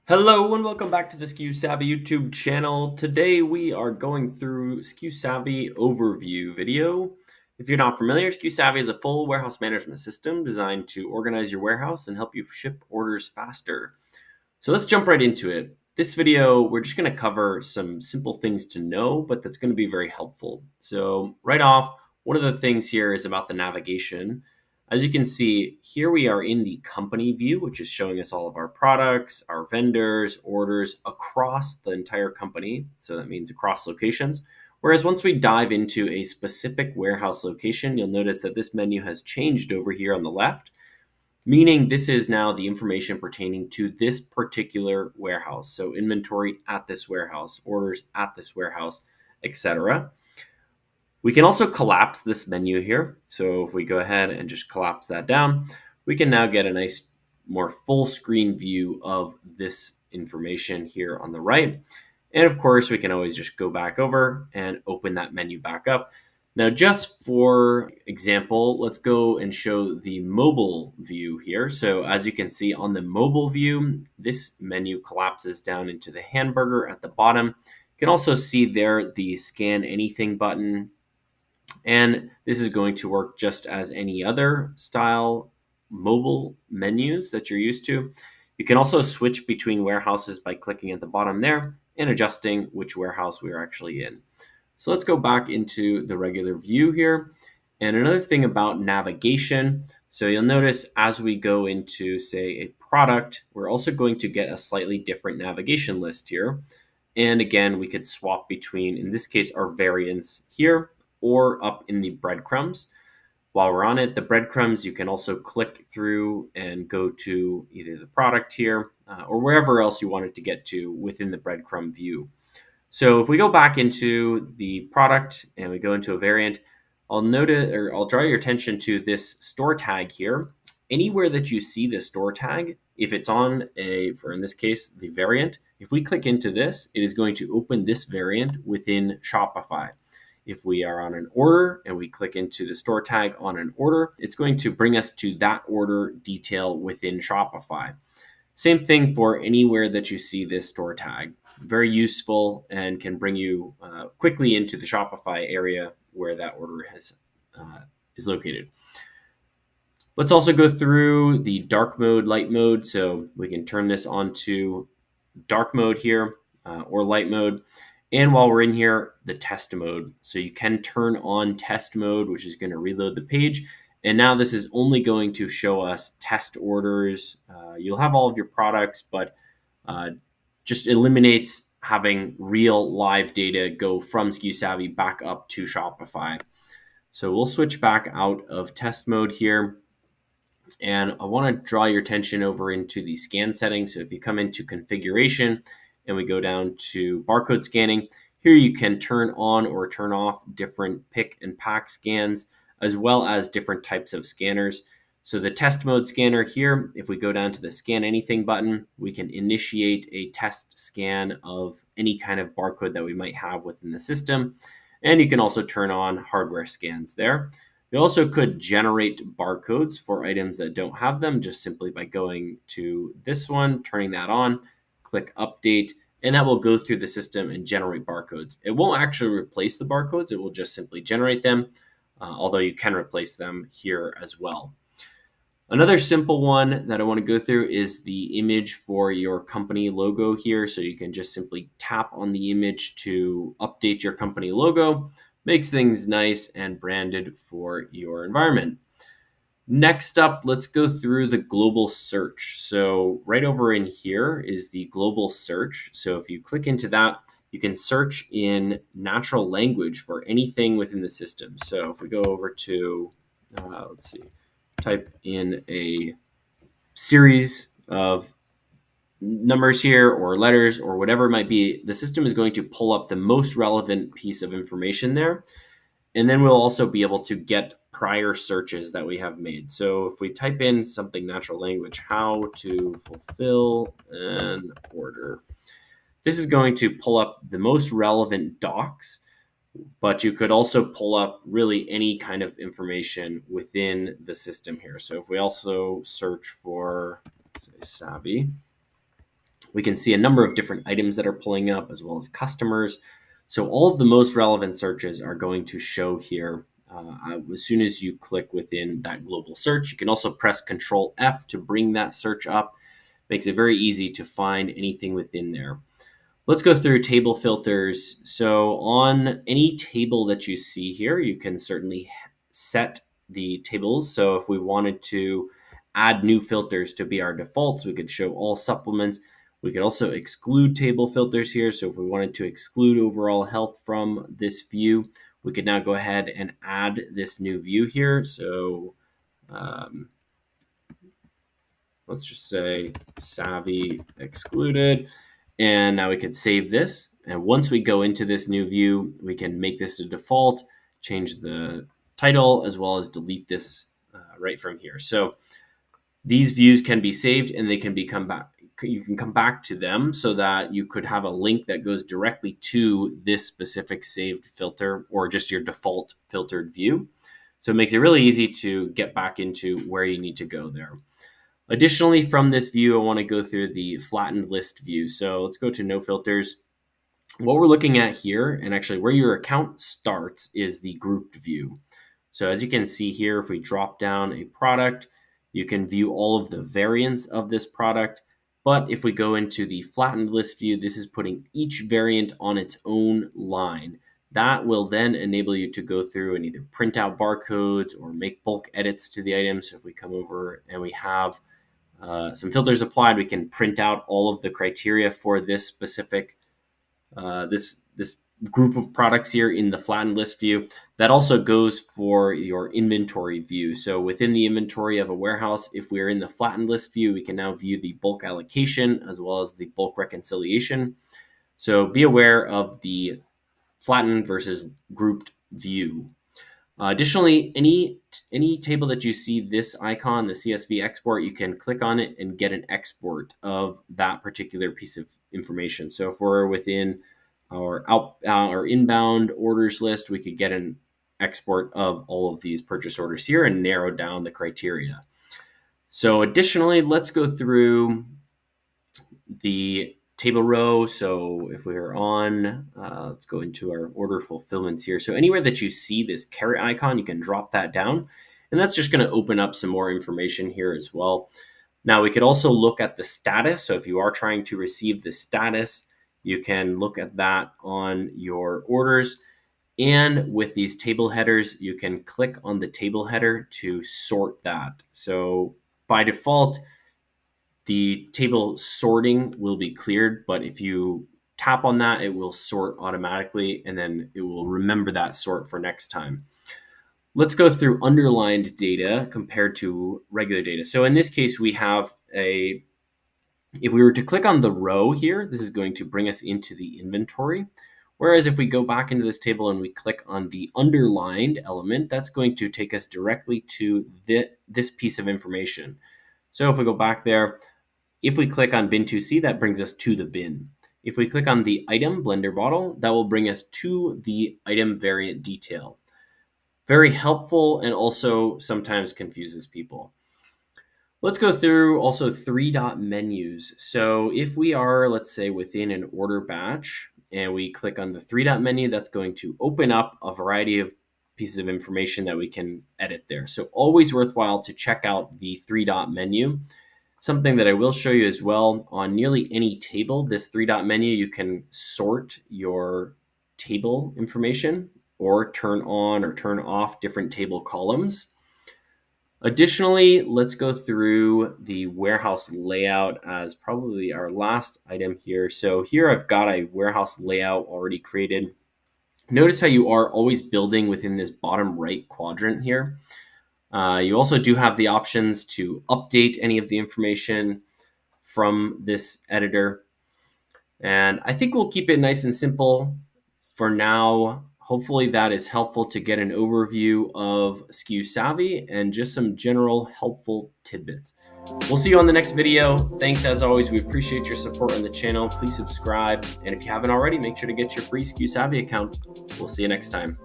Hello and welcome back to the SKUSavvy YouTube channel. Today we are going through SKUSavvy overview video. If you're not familiar, SKUSavvy is a full warehouse management system designed to organize your warehouse and help you ship orders faster. So let's jump right into it. This video, we're just going to cover some simple things to know, but that's going to be very helpful. So right off, one of the things here is about the navigation. As you can see, here we are in the company view, which is showing us all of our products, our vendors, orders across the entire company. So that means across locations. Whereas once we dive into a specific warehouse location, you'll notice that this menu has changed over here on the left, meaning this is now the information pertaining to this particular warehouse. So inventory at this warehouse, orders at this warehouse, etc. We can also collapse this menu here. So if we go ahead and just collapse that down, we can now get a nice, more full screen view of this information here on the right. And of course, we can always just go back over and open that menu back up. Now, just for example, let's go and show the mobile view here. So as you can see on the mobile view, this menu collapses down into the hamburger at the bottom. You can also see there the scan anything button. And this is going to work just as any other style mobile menus that you're used to. You can also switch between warehouses by clicking at the bottom there and adjusting which warehouse we are actually in. So let's go back into the regular view here. And another thing about navigation, so you'll notice as we go into, say, a product, we're also going to get a slightly different navigation list here. And again, we could swap between, in this case, our variants here or up in the breadcrumbs. While we're on it, the breadcrumbs, you can also click through and go to either the product here or wherever else you wanted to get to within the breadcrumb view. So if we go back into the product and we go into a variant, I'll draw your attention to this store tag here. Anywhere that you see the store tag, if it's on in this case, the variant, if we click into this, it is going to open this variant within Shopify. If we are on an order and we click into the store tag on an order, it's going to bring us to that order detail within Shopify. Same thing for anywhere that you see this store tag. Very useful and can bring you quickly into the Shopify area where that order is located. Let's also go through the dark mode, light mode. So we can turn this on to dark mode here or light mode. And while we're in here, the test mode. So you can turn on test mode, which is going to reload the page. And now this is only going to show us test orders. You'll have all of your products, but just eliminates having real live data go from SKUSavvy back up to Shopify. So we'll switch back out of test mode here. And I want to draw your attention over into the scan settings. So if you come into configuration and we go down to barcode scanning, here you can turn on or turn off different pick and pack scans, as well as different types of scanners. So the test mode scanner here, if we go down to the scan anything button, we can initiate a test scan of any kind of barcode that we might have within the system. And you can also turn on hardware scans there. You also could generate barcodes for items that don't have them just simply by going to this one, turning that on, click update, and that will go through the system and generate barcodes. It won't actually replace the barcodes. It will just simply generate them, although you can replace them here as well. Another simple one that I want to go through is the image for your company logo here. So you can just simply tap on the image to update your company logo. Makes things nice and branded for your environment. Next up, let's go through the global search. So right over in here is the global search. So if you click into that, you can search in natural language for anything within the system. So if we go over to, let's see, type in a series of numbers here or letters or whatever it might be, the system is going to pull up the most relevant piece of information there. And then we'll also be able to get prior searches that we have made. So if we type in something natural language, how to fulfill an order, this is going to pull up the most relevant docs, but you could also pull up really any kind of information within the system here. So if we also search for, say, Savvy, We can see a number of different items that are pulling up, as well as customers. So all of the most relevant searches are going to show here as soon as you click within that global search. You can also press Control F to bring that search up. Makes it very easy to find anything within there. Let's go through table filters. So on any table that you see here, you can certainly set the tables. So if we wanted to add new filters to be our defaults, we could show all supplements. We could also exclude table filters here. So if we wanted to exclude overall health from this view, we could now go ahead and add this new view here. So let's just say Savvy excluded. And now we can save this. And once we go into this new view, we can make this a default, change the title, as well as delete this right from here. So these views can be saved and they can become back. You can come back to them so that you could have a link that goes directly to this specific saved filter or just your default filtered view. So it makes it really easy to get back into where you need to go there. Additionally, from this view, I want to go through the flattened list view. So let's go to no filters. What we're looking at here, and actually where your account starts, is the grouped view. So as you can see here, if we drop down a product, you can view all of the variants of this product. But if we go into the flattened list view, this is putting each variant on its own line. That will then enable you to go through and either print out barcodes or make bulk edits to the items. So if we come over and we have some filters applied, we can print out all of the criteria for this specific this group of products here in the flattened list view. That also goes for your inventory view. So within the inventory of a warehouse, if we're in the flattened list view, we can now view the bulk allocation as well as the bulk reconciliation. So be aware of the flattened versus grouped view. Additionally, any table that you see this icon, the CSV export, you can click on it and get an export of that particular piece of information. So if we're within our inbound orders list, we could get an export of all of these purchase orders here and narrow down the criteria. So additionally, let's go through the table row. So if we're on, let's go into our order fulfillments here. So anywhere that you see this caret icon, you can drop that down. And that's just going to open up some more information here as well. Now we could also look at the status. So if you are trying to receive the status, you can look at that on your orders. And with these table headers, you can click on the table header to sort that. So by default, the table sorting will be cleared, but if you tap on that, it will sort automatically, and then it will remember that sort for next time. Let's go through underlined data compared to regular data. So in this case, we have if we were to click on the row here, this is going to bring us into the inventory. Whereas if we go back into this table and we click on the underlined element, that's going to take us directly to this piece of information. So if we go back there, if we click on bin 2C, that brings us to the bin. If we click on the item blender bottle, that will bring us to the item variant detail. Very helpful and also sometimes confuses people. Let's go through also 3-dot menus. So if we are, let's say, within an order batch and we click on the 3-dot menu, that's going to open up a variety of pieces of information that we can edit there. So always worthwhile to check out the 3-dot menu. Something that I will show you as well, on nearly any table, this 3-dot menu, you can sort your table information or turn on or turn off different table columns. Additionally, let's go through the warehouse layout as probably our last item here. So here I've got a warehouse layout already created. Notice how you are always building within this bottom right quadrant here. You also do have the options to update any of the information from this editor. And I think we'll keep it nice and simple for now. Hopefully that is helpful to get an overview of SKUSavvy and just some general helpful tidbits. We'll see you on the next video. Thanks as always. We appreciate your support on the channel. Please subscribe. And if you haven't already, make sure to get your free SKUSavvy account. We'll see you next time.